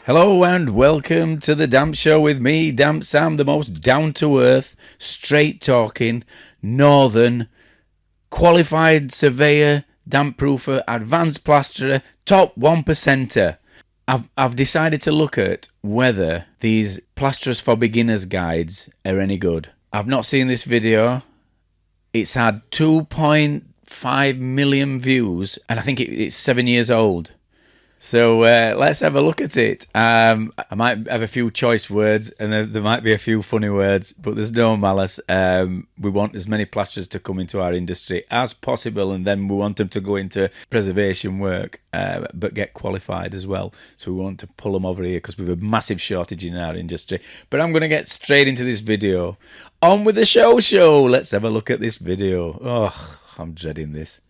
Hello and welcome to the Damp Show with me, Dampsam, the most down-to-earth, straight-talking, northern, qualified surveyor, damp-proofer, advanced plasterer, top 1%er. I've decided to look at whether these Plasterers for Beginners guides are any good. I've not seen this video. It's had 2.5 million views, and I think it's 7 years old. So let's have a look at it. I might have a few choice words, and there might be a few funny words, but there's no malice. We want as many plasterers to come into our industry as possible, and then we want them to go into preservation work, but get qualified as well. So we want to pull them over here because we have a massive shortage in our industry. But I'm going to get straight into this video. On with the show. Let's have a look at this video. Oh, I'm dreading this.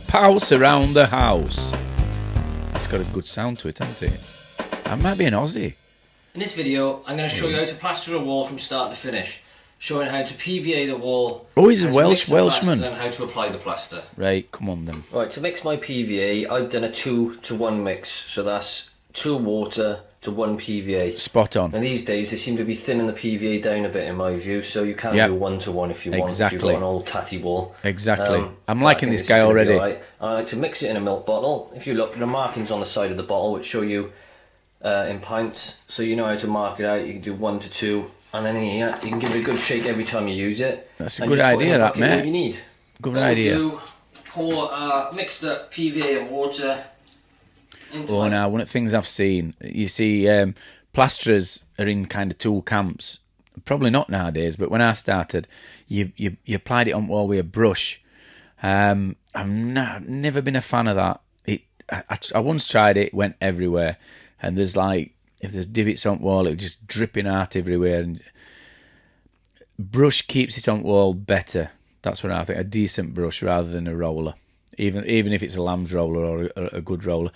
House around the house. It's got a good sound to it, hasn't it? I might be an Aussie. In this video, I'm going to show you how to plaster a wall from start to finish, showing how to PVA the wall. Oh, he's a Welshman. And how to apply the plaster. Right, come on then. Right, to mix my PVA, I've done a 2-to-1 mix, so that's 2 water to 1 PVA. Spot on. And these days they seem to be thinning the PVA down a bit in my view, so you can do 1-to-1 if you want, if you've got an old tatty wall. Exactly. I'm liking this guy already. Right. I like to mix it in a milk bottle. If you look, the markings on the side of the bottle which show you in pints, so you know how to mark it out. You can do 1 to 2, and then you can give it a good shake every time you use it. That's a good idea, that, mate. You need. Good idea. Pour mix the PVA and water. Oh, now one of the things I've seen, you see, plasterers are in kind of two camps. Probably not nowadays, but when I started, you applied it on wall with a brush. I've never been a fan of that. I once tried it, went everywhere, and there's like, if there's divots on wall, it was just dripping out everywhere. And brush keeps it on wall better. That's what I think. A decent brush rather than a roller, even if it's a lamb's roller or a good roller.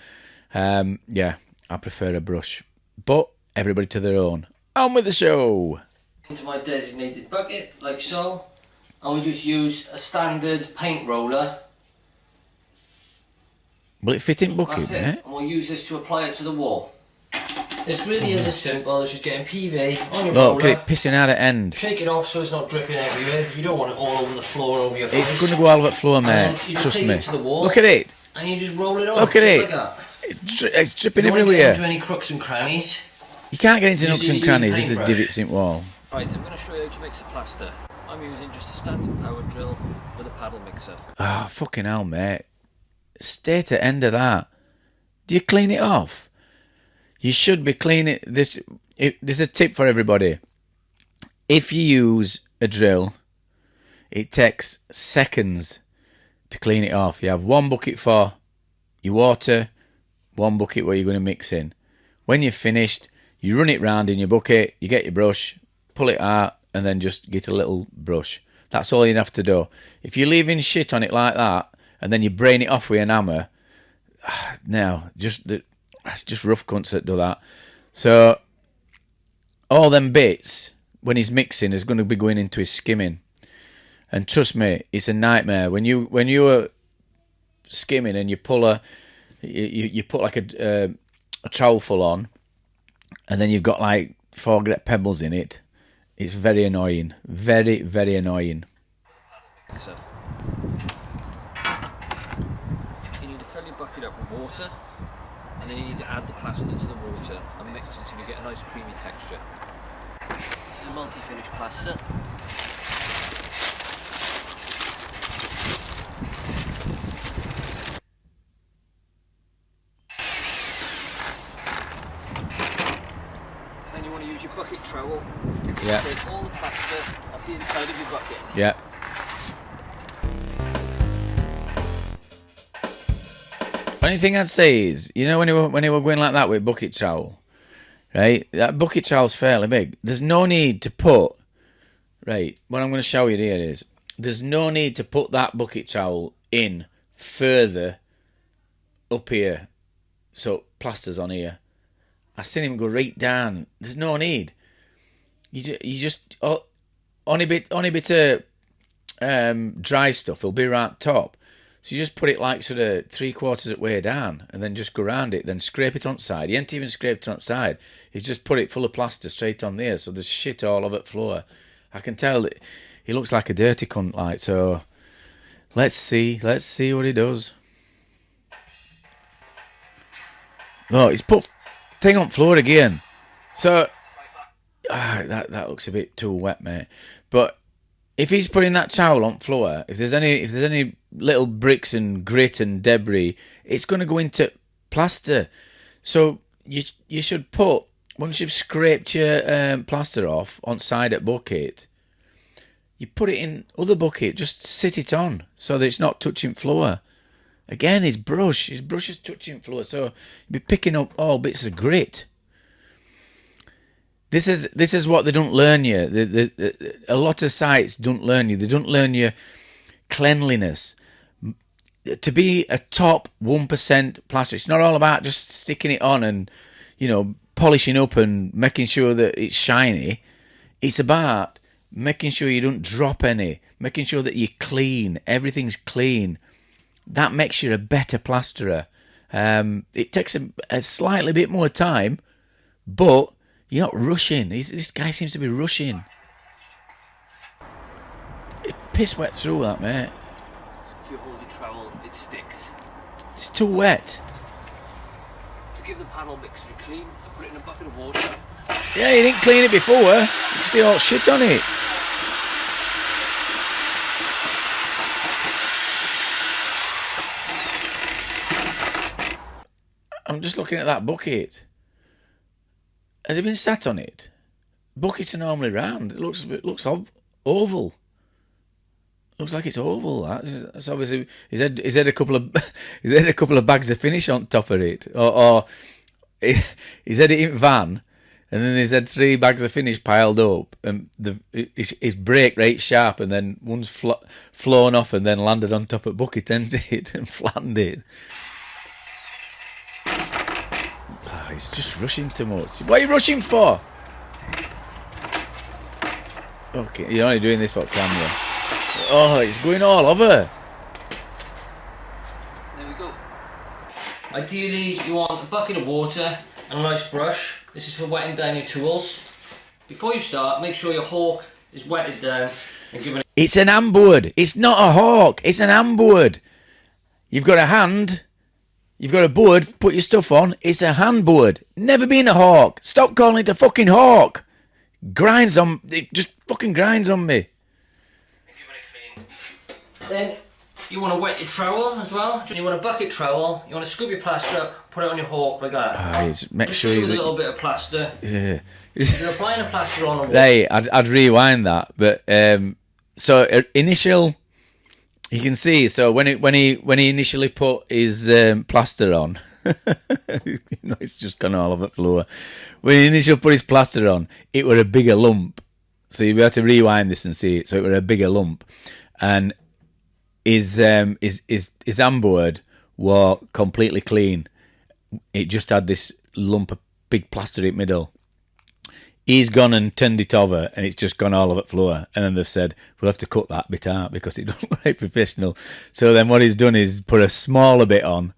Yeah, I prefer a brush, but everybody to their own. On with the show. Into my designated bucket, like so. I will just use a standard paint roller. Will it fit in bucket, That's it. mate? And we'll use this to apply it to the wall. This really is as simple as just getting PVA on your roller. Look at it pissing out at end. Shake it off so it's not dripping everywhere, because you don't want it all over the floor and over your face. It's going to go all over the floor, mate. Trust me. Look at it. And you just roll it off. Look at it. Like that. It's dripping you everywhere. You don't want to get into any crooks and crannies. You can't get into nooks and crannies if there's divots in wall. Right, I'm going to show you how to mix the plaster. I'm using just a standard power drill with a paddle mixer. Ah, oh, fucking hell, mate. Stay to end of that. Do you clean it off? You should be cleaning this. There's a tip for everybody. If you use a drill, it takes seconds to clean it off. You have one bucket for your water, one bucket where you're going to mix in. When you're finished, you run it round in your bucket, you get your brush, pull it out, and then just get a little brush. That's all you have to do. If you're leaving shit on it like that, and then you brain it off with an hammer, no, it's just rough cunts that do that. So all them bits, when he's mixing, is going to be going into his skimming. And trust me, it's a nightmare. When you are skimming and you pull you put like a trowel on, and then you've got like 4 pebbles in it. It's very annoying. Very, very annoying. So, you need to fill your bucket up with water, and then you need to add the plaster to the water and mix until you get a nice creamy texture. This is a multi-finish plaster. And then you want to use your bucket trowel. Yeah. Take all the plaster off the inside of your bucket. Yeah. Only thing I'd say is, you know, when you were going like that with bucket trowel, right? That bucket trowel's fairly big. There's no need to put, right? What I'm going to show you here is, there's no need to put that bucket trowel in further up here, so plaster's on here. I seen him go right down. There's no need. You just on a bit of dry stuff. It'll be right top. So you just put it like sort of 3/4 of the way down, and then just go around it, then scrape it on side. He ain't even scraped it on side. He's just put it full of plaster straight on there, so there's shit all over the floor. I can tell that he looks like a dirty cunt, like, so let's see what he does. Oh, he's put thing on floor again. So that looks a bit too wet, mate. But if he's putting that towel on floor, if there's any little bricks and grit and debris, it's going to go into plaster. So you should put, once you've scraped your plaster off on side at bucket, you put it in other bucket, just sit it on so that it's not touching floor. Again, his brush is touching floor, so you'll be picking up all bits of grit. This is what they don't learn you. A lot of sites don't learn you. They don't learn you cleanliness. To be a top 1% plaster, it's not all about just sticking it on and, polishing up and making sure that it's shiny. It's about making sure you don't drop any, making sure that you're clean, everything's clean. That makes you a better plasterer. It takes a slightly bit more time, but you're not rushing. This guy seems to be rushing. It piss wet through that, mate. If you hold your trowel, it sticks. It's too wet. To give the panel mixture clean, I put it in a bucket of water. Yeah, you didn't clean it before. You see all shit on it. I'm just looking at that bucket. Has it been sat on it? Buckets are normally round. It looks oval. Looks like it's oval. That's obviously he's had a couple of bags of finish on top of it, or he's had it in van, and then he's had 3 bags of finish piled up, and his brake right sharp, and then one's flown off and then landed on top of bucket, ended it and flattened it. He's just rushing too much. What are you rushing for? Okay, you're only doing this for camera. Oh, it's going all over. There we go. Ideally, you want a bucket of water and a nice brush. This is for wetting down your tools. Before you start, make sure your hawk is wetted down and given. It's an amboard. It's not a hawk. It's an amboard. You've got a hand. You've got a board, put your stuff on. It's a handboard. Never been a hawk. Stop calling it a fucking hawk. It just fucking grinds on me. Then you want to wet your trowel as well. You want a bucket trowel. You want to scoop your plaster up, put it on your hawk like that. Make just sure you with a little bit of plaster. Yeah. You're applying a plaster on a wall. Hey, I'd rewind that, but so initial. You can see, so when he initially put his plaster on, it's just gone all over the floor. When he initially put his plaster on, it were a bigger lump. So you have to rewind this and see it. So it were a bigger lump, and his amboard were completely clean. It just had this lump of big plaster in the middle. He's gone and turned it over, and it's just gone all over the floor. And then they've said, we'll have to cut that bit out because it doesn't look very professional. So then what he's done is put a smaller bit on,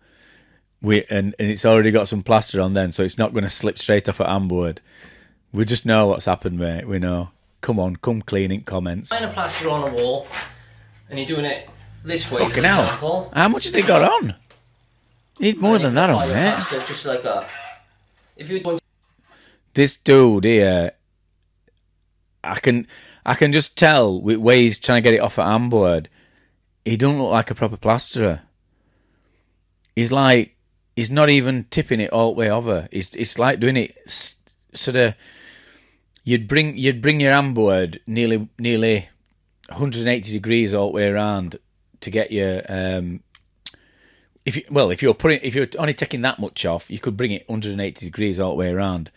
and it's already got some plaster on then, so it's not going to slip straight off at amboard. We just know what's happened, mate. We know. Come on, come clean in comments. Applying a plaster on a wall, and you're doing it this way. Fucking hell. How much has he got on? Need more than that on, mate. Just like that. If you're going this dude here, I can just tell with way he's trying to get it off at amboard. He don't look like a proper plasterer. He's not even tipping it all the way over. It's like doing it sort of. You'd bring your amboard nearly 180 degrees all the way around to get your if you're only taking that much off, you could bring it 180 degrees all the way around,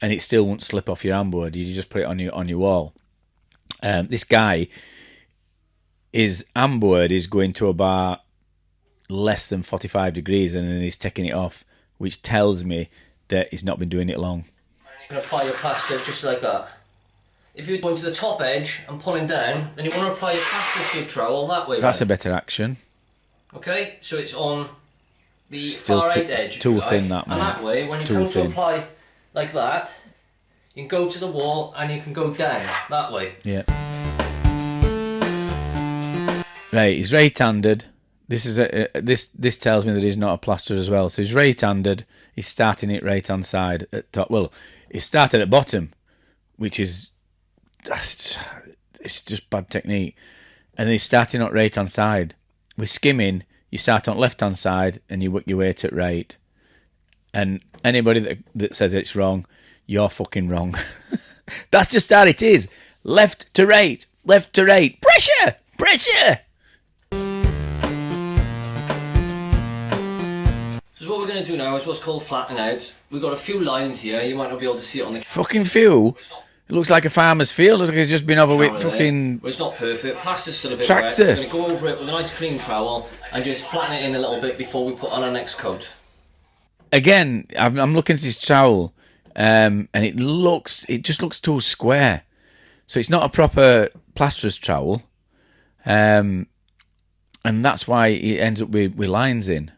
and it still won't slip off your amboard. You just put it on your wall. This guy, his amboard is going to about less than 45 degrees, and then he's taking it off, which tells me that he's not been doing it long. You can apply your plaster just like that. If you're going to the top edge and pulling down, then you want to apply your plaster to your trowel that way. That's a better action. Okay, so it's on the Still far right it's edge. too if you thin, like. that, mate. And that way, when It's you too come thin. to apply like that, you can go to the wall and you can go down that way. Yeah. Right, he's right-handed. This is this tells me that he's not a plasterer as well. So he's right-handed. He's starting it right-hand side at top. Well, he started at bottom, which is it's just bad technique. And then he's starting at right-hand side. With skimming, you start on left-hand side and you work your way to right. And anybody that says it's wrong, you're fucking wrong. That's just how it is. Left to right, left to right. Pressure, pressure. So what we're going to do now is what's called flattening out. We've got a few lines here. You might not be able to see it on the Fucking few. It looks like a farmer's field. It looks like it's just been over with fucking... Well, it's not perfect. Plaster's still a bit tractor. wet. We're going to go over it with a nice clean trowel and just flatten it in a little bit before we put on our next coat. Again, I'm looking at his trowel, and it just looks too square. So it's not a proper plasterer's trowel, and that's why it ends up with lines in.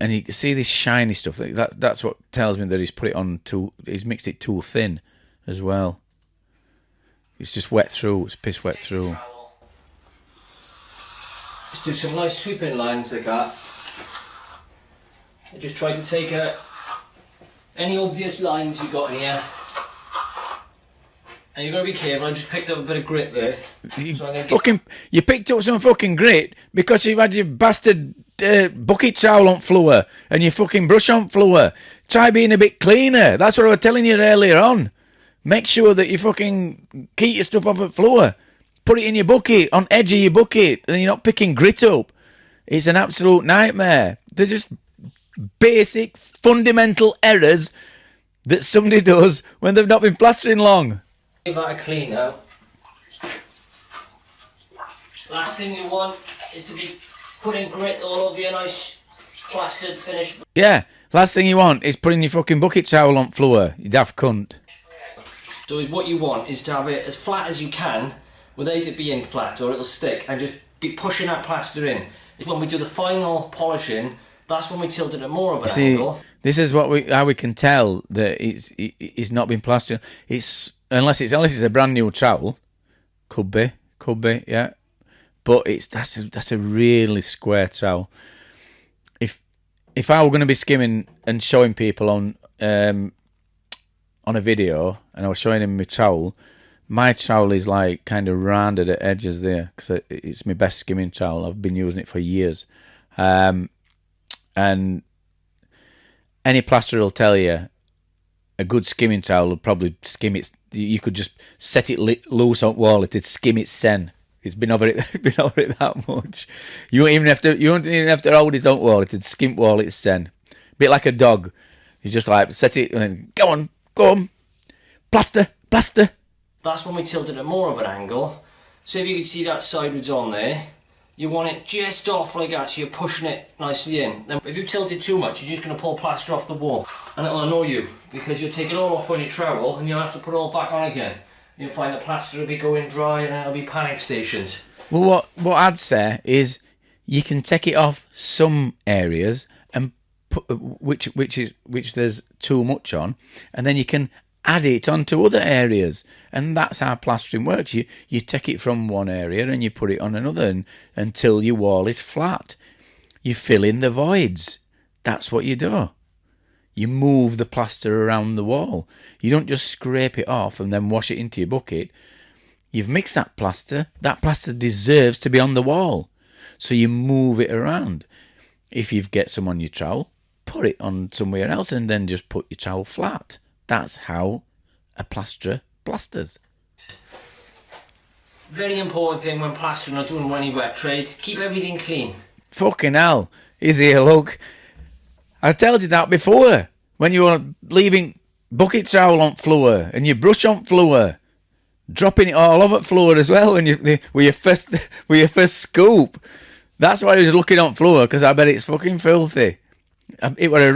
And you can see this shiny stuff. That's what tells me that he's mixed it too thin as well. It's just wet through. It's piss wet through. Just do some nice sweeping lines like that. I just try to take any obvious lines you got in here. And you've got to be careful. I just picked up a bit of grit there. You picked up some fucking grit because you've had your bastard bucket trowel on floor and your fucking brush on floor. Try being a bit cleaner. That's what I was telling you earlier on. Make sure that you fucking keep your stuff off the floor. Put it in your bucket, on edge of your bucket, and you're not picking grit up. It's an absolute nightmare. They're just basic, fundamental errors that somebody does when they've not been plastering long. Give that a clean out. Last thing you want is to be putting grit all over your nice plastered finish. Yeah, last thing you want is putting your fucking bucket towel on floor, you daft cunt. So what you want is to have it as flat as you can without it being flat or it'll stick, and just be pushing that plaster in. When we do the final polishing, that's when we tilt it at more of an angle. This is how we can tell that it's not been plastered. It's unless it's a brand new trowel, could be, yeah. But that's a really square trowel. If I were going to be skimming and showing people on a video, and I was showing him my trowel is like kind of rounded at edges there because it's my best skimming trowel. I've been using it for years, and any plasterer will tell you a good skimming trowel will probably skim it. You could just set it loose on wall; it'd skim its sen. It's been over it that much. You won't even have to hold it on wall; it'd skim wall its sen. Bit like a dog. You just like set it and then go on, plaster. That's when we tilt it at more of an angle. So if you can see that sideways on there, you want it just off like that, so you're pushing it nicely in. Then if you tilt it too much, you're just going to pull plaster off the wall. And it'll annoy you, because you'll take it all off on your trowel, and you'll have to put it all back on again. You'll find the plaster will be going dry, and it'll be panic stations. Well, what I'd say is you can take it off some areas, and which there's too much on, and then you can add it onto other areas, and that's how plastering works. You take it from one area and you put it on another until your wall is flat. You fill in the voids. That's what you do. You move the plaster around the wall. You don't just scrape it off and then wash it into your bucket. You've mixed that plaster. That plaster deserves to be on the wall, so you move it around. If you get some on your trowel, put it on somewhere else and then just put your trowel flat. That's how a plasterer plasters. Very important thing when plastering or doing any wet trade, keep everything clean. Fucking hell. Is here, look. I told you that before. When you were leaving bucket trowel on floor and your brush on floor, dropping it all over floor as well when with your first scoop. That's why I was looking on floor, because I bet it's fucking filthy. It were a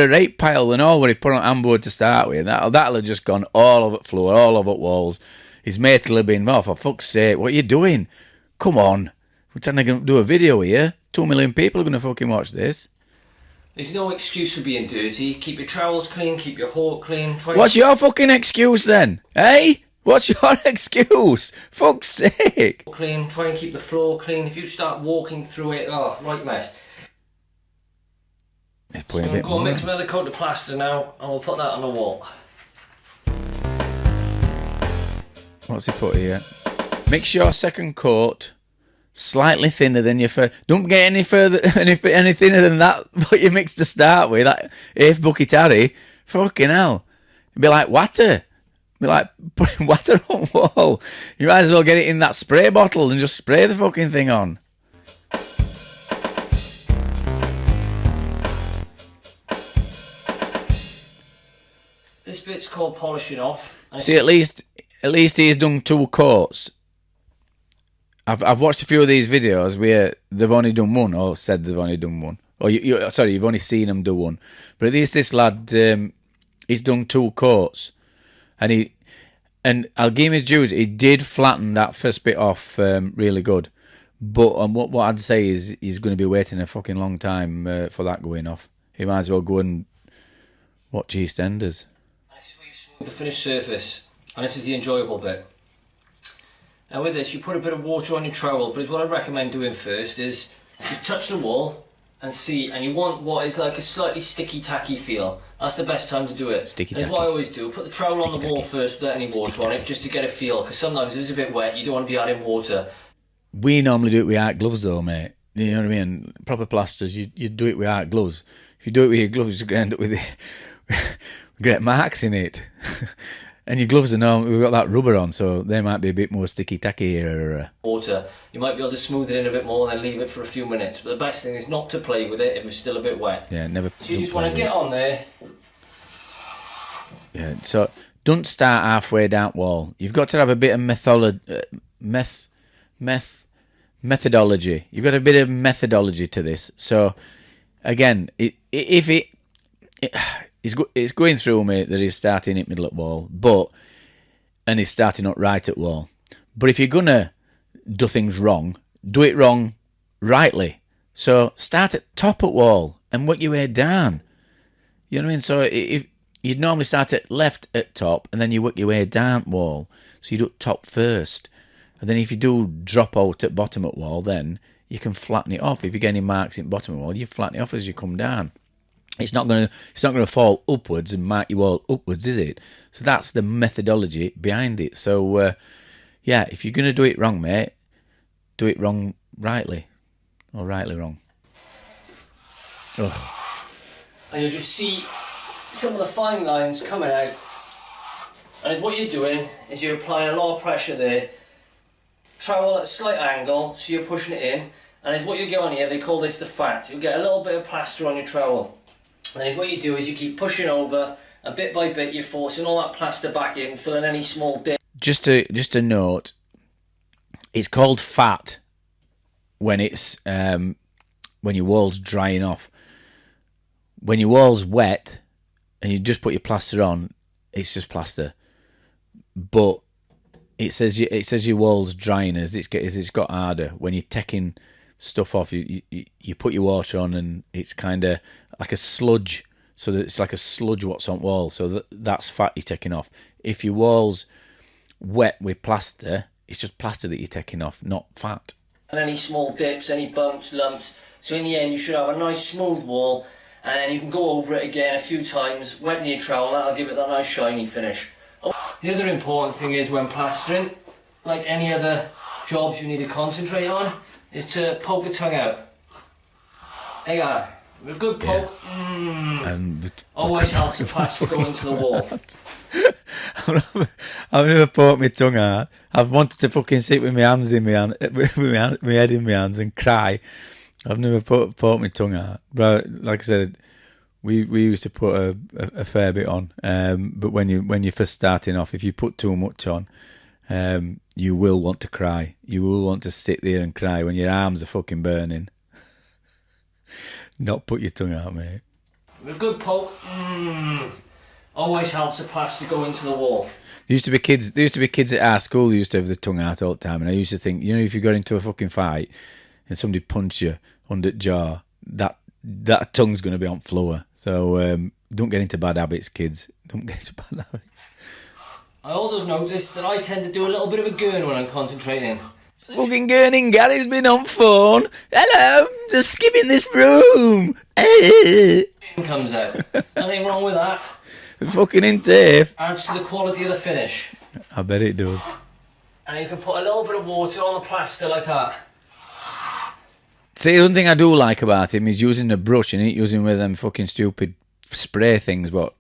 rate pile and all what he put on handboard to start with. That'll have just gone all over the floor, all over the walls. His mate will have been, oh, for fuck's sake, what are you doing? Come on. We're trying to do a video here. 2 million people are going to fucking watch this. There's no excuse for being dirty. Keep your trowels clean, keep your hole clean. What's your fucking excuse then? Eh? What's your excuse? Fuck's sake. Clean, try and keep the floor clean. If you start walking through it, oh, right mess. So I'm going to go and mix another coat of plaster now, and we'll put that on the wall. What's he put here? Mix your second coat slightly thinner than your first. Don't get any further, any thinner than that. What you mixed to start with, that eighth bucket Harry. Fucking hell, it'd be like water. It'd be like putting water on wall. You might as well get it in that spray bottle and just spray the fucking thing on. This bit's called polishing off. See, at least he's done 2 coats. I've watched a few of these videos where they've only done one, or said they've only done one. Or you've only seen them do one. But at least this lad, he's done 2 coats, and I'll give him his dues. He did flatten that first bit off really good. But what I'd say is he's going to be waiting a fucking long time for that going off. He might as well go and watch EastEnders. This is where you smooth the finished surface, and this is the enjoyable bit. Now with this, you put a bit of water on your trowel, but what I recommend doing first is you touch the wall and see, and you want what is like a slightly sticky tacky feel. That's the best time to do it. Sticky tacky. What I always do, put the trowel on the wall first without any water on it, just to get a feel, because sometimes if it's a bit wet, you don't want to be adding water. We normally do it with art gloves though, mate. You know what I mean? Proper plasters, you do it with art gloves. If you do it with your gloves, you're going to end up with great marks in it. And your gloves are normally, we've got that rubber on, so they might be a bit more sticky-tacky here. Water. You might be able to smooth it in a bit more and then leave it for a few minutes. But the best thing is not to play with it if it's still a bit wet. Yeah, never. So you just want to get on there. Yeah, so don't start halfway down wall. You've got to have a bit of methodology. You've got a bit of methodology to this. So, again, it's going through me that he's starting at middle at wall, and he's starting up right at wall. But if you're gonna do things wrong, do it wrong rightly. So start at top at wall and work your way down. You know what I mean? So if you'd normally start at left at top and then you work your way down wall. So you do top first, and then if you do drop out at bottom at wall, then you can flatten it off. If you get any marks in bottom at wall, you flatten it off as you come down. It's not going to fall upwards and mark you all upwards, is it? So that's the methodology behind it. So, yeah, if you're going to do it wrong, mate, do it wrong rightly. Or rightly wrong. Ugh. And you'll just see some of the fine lines coming out. And what you're doing is you're applying a lot of pressure there. Trowel at a slight angle, so you're pushing it in. And what you get on here, they call this the fat. You'll get a little bit of plaster on your trowel. And then what you do is you keep pushing over, and bit by bit you're forcing all that plaster back in, filling any small dip. Just a note, it's called fat when it's when your wall's drying off. When your wall's wet and you just put your plaster on, it's just plaster. But it says your wall's drying as it's got harder. When you're taking stuff off, you put your water on and it's kind of like a sludge, so that it's like a sludge what's on wall, so that's fat you're taking off. If your wall's wet with plaster, it's just plaster that you're taking off, not fat. And any small dips, any bumps, lumps, so in the end you should have a nice smooth wall, and then you can go over it again a few times, wet your trowel, that'll give it that nice shiny finish. The other important thing is when plastering, like any other jobs you need to concentrate on, is to poke the tongue out. There you are. With a good poke, always helps the plaster go into the wall. I've never poked my tongue out. I've wanted to fucking sit with my hands in my hand, with my head in my hands and cry. I've never poked my tongue out. But like I said, we used to put a fair bit on. But when you're first starting off, if you put too much on, you will want to cry. You will want to sit there and cry when your arms are fucking burning. Not put your tongue out, mate. With a good poke, always helps the plaster go into the wall. There used to be kids at our school who used to have the tongue out all the time, and I used to think, if you got into a fucking fight, and somebody punch you under the jaw, that tongue's going to be on floor. So don't get into bad habits, kids. Don't get into bad habits. I also noticed that I tend to do a little bit of a gurn when I'm concentrating. Fucking gurning, Gary's been on phone. Hello, just skipping this room. Comes out. Nothing wrong with that. Fucking in tape. Adds to the quality of the finish. I bet it does. And you can put a little bit of water on the plaster like that. See, the one thing I do like about him is using a brush and not using one of them fucking stupid spray things what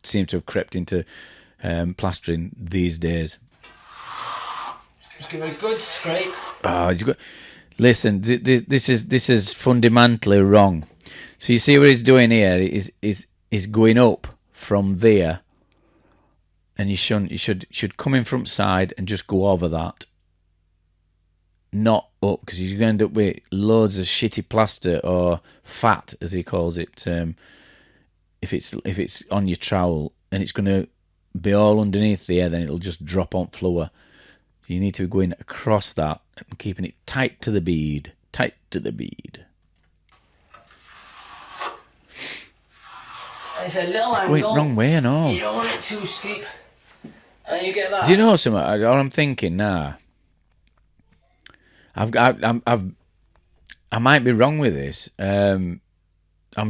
seem to have crept into plastering these days. Just give it a good scrape. Oh, he's got. Listen, this is fundamentally wrong. So you see what he's doing here is going up from there, and you should come in from side and just go over that, not up, because you're going to end up with loads of shitty plaster or fat, as he calls it. If it's on your trowel and it's going to be all underneath there, then it'll just drop on floor. So you need to be going across that and keeping it tight to the bead. Tight to the bead. It's a little It's angle. going wrong way and all. You don't want it too steep. And you get that. Do you know something? What I'm thinking now. I might be wrong with this. I'm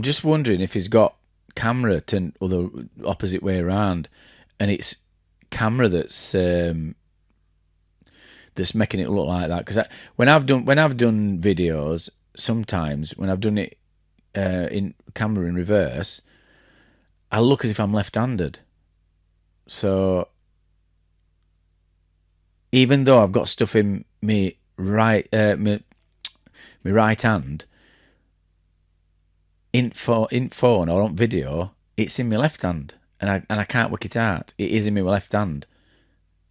just wondering if he's got camera to the opposite way around, and it's camera that's making it look like that. Because when I've done videos, sometimes when I've done it in camera in reverse, I look as if I'm left-handed. So even though I've got stuff in me right hand, in phone or on video, it's in my left hand, and I can't work it out. It is in my left hand,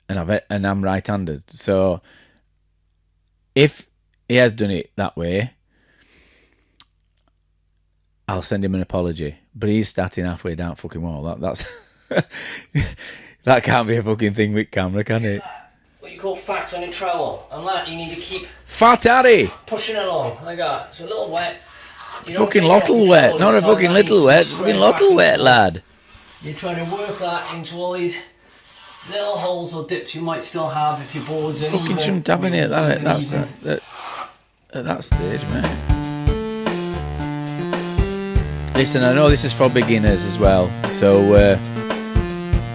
and I'm right-handed. So if he has done it that way, I'll send him an apology. But he's starting halfway down fucking wall. That's that can't be a fucking thing with camera, can it? What you call fat on a trowel, and that you need to keep Fat Harry! pushing along like that. So a little wet. Fucking lottle wet, not a fucking little wet, fucking lottle wet, lad. You're trying to work that into all these little holes or dips you might still have if your board's uneven. Fucking shouldn't have in it at that stage, mate. Listen, I know this is for beginners as well, so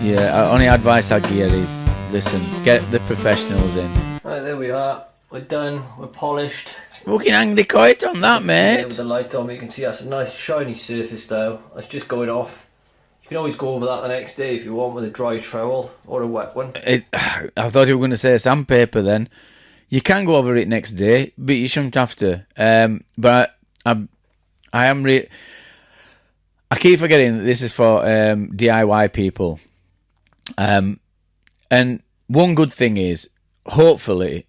yeah, only advice I give is, listen, get the professionals in. Right, there we are. We're done. We're polished. Fucking hang the kite on that, mate. With the light on, you can see that's a nice shiny surface now. That's just going off. You can always go over that the next day if you want with a dry trowel or a wet one. I thought you were going to say sandpaper then. You can go over it next day, but you shouldn't have to. But I keep forgetting that this is for DIY people. And one good thing is, hopefully,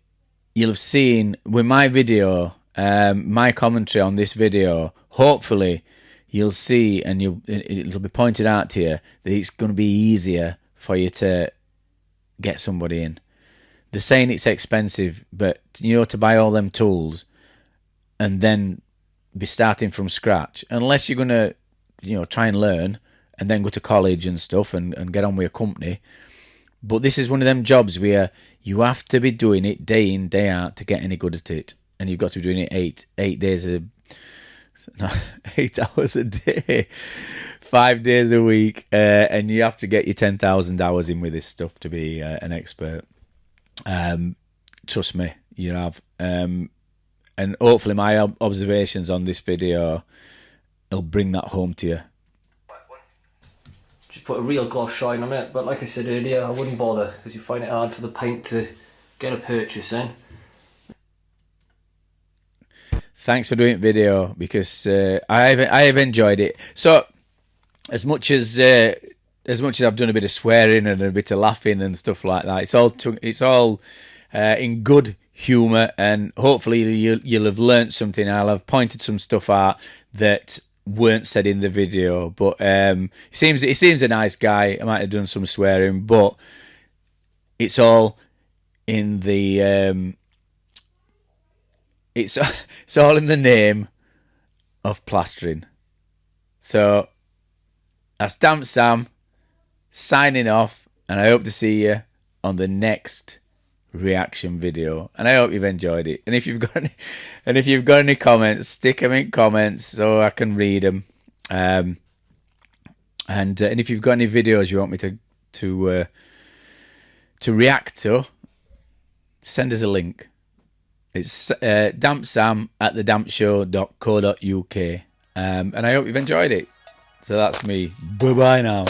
you'll have seen with my video, my commentary on this video, hopefully you'll see and it'll be pointed out to you that it's going to be easier for you to get somebody in. They're saying it's expensive, but to buy all them tools and then be starting from scratch, unless you're going to try and learn and then go to college and stuff and get on with a company. But this is one of them jobs where you have to be doing it day in, day out to get any good at it. And you've got to be doing it 8 hours a day, 5 days a week. And you have to get your 10,000 hours in with this stuff to be an expert. Trust me, you have. And hopefully my observations on this video will bring that home to you. Just put a real gloss shine on it, but like I said earlier, I wouldn't bother because you find it hard for the paint to get a purchase in. Thanks for doing video, because I have enjoyed it. So as much as I've done a bit of swearing and a bit of laughing and stuff like that, it's all in good humour, and hopefully you'll have learnt something. I'll have pointed some stuff out that weren't said in the video, but he seems a nice guy. I might have done some swearing, but it's all in the it's all in the name of plastering. So that's Dampsam signing off, and I hope to see you on the next reaction video. And I hope you've enjoyed it. And if you've got any comments, stick them in comments so I can read them. And if you've got any videos you want me to react to, send us a link. It's dampsam@thedampshow.co.uk. And I hope you've enjoyed it. So that's me. Bye-bye now.